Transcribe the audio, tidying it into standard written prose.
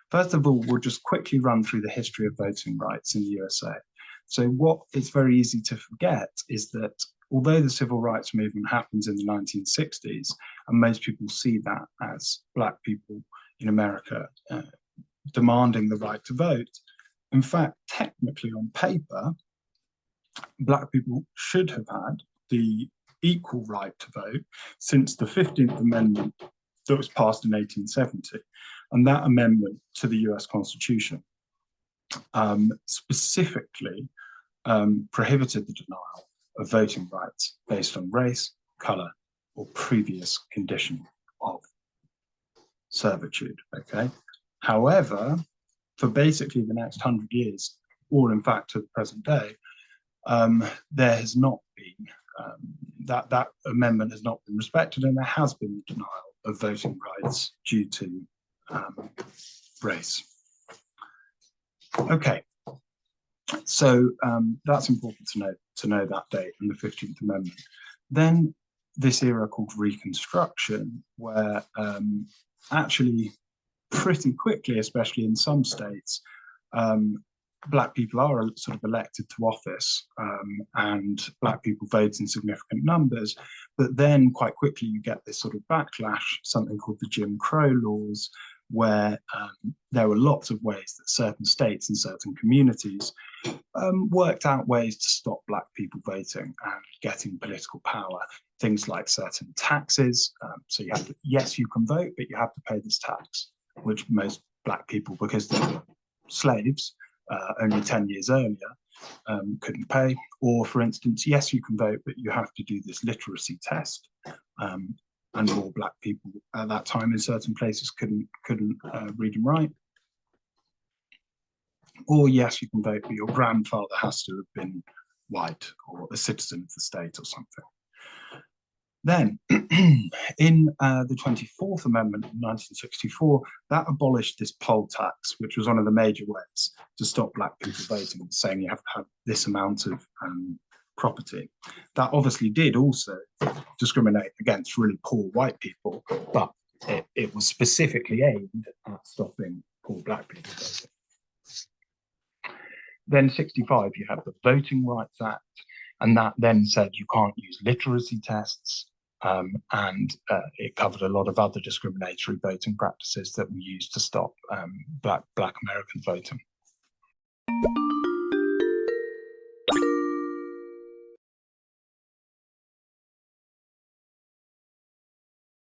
First of all, we'll just quickly run through the history of voting rights in the USA. So what it's very easy to forget is that although the civil rights movement happens in the 1960s, and most people see that as Black people in America demanding the right to vote, in fact, technically on paper, Black people should have had the equal right to vote since the 15th Amendment that was passed in 1870. And that amendment to the US Constitution specifically prohibited the denial of voting rights based on race, color, or previous condition of servitude, okay? However, for basically the next 100 years, or in fact to the present day, there has not been, that amendment has not been respected, and there has been the denial of voting rights due to race. Okay, so that's important to know that date and the 15th Amendment. Then this era called Reconstruction, where actually pretty quickly, especially in some states, Black people are sort of elected to office, and Black people vote in significant numbers. But then quite quickly you get this sort of backlash, something called the Jim Crow laws, where there were lots of ways that certain states and certain communities worked out ways to stop Black people voting and getting political power. Things like certain taxes. So you have to, yes, you can vote, but you have to pay this tax, which most Black people, because they were slaves only 10 years earlier, couldn't pay. Or, for instance, yes, you can vote, but you have to do this literacy test. And more Black people at that time in certain places couldn't read and write. Or yes, you can vote, but your grandfather has to have been white or a citizen of the state or something. Then, in the 24th Amendment in 1964, that abolished this poll tax, which was one of the major ways to stop Black people voting, saying you have to have this amount of property. That obviously did also discriminate against really poor white people, but it was specifically aimed at stopping poor Black people voting. Then 65, you have the Voting Rights Act, and that then said you can't use literacy tests, and it covered a lot of other discriminatory voting practices that were used to stop Black American voting.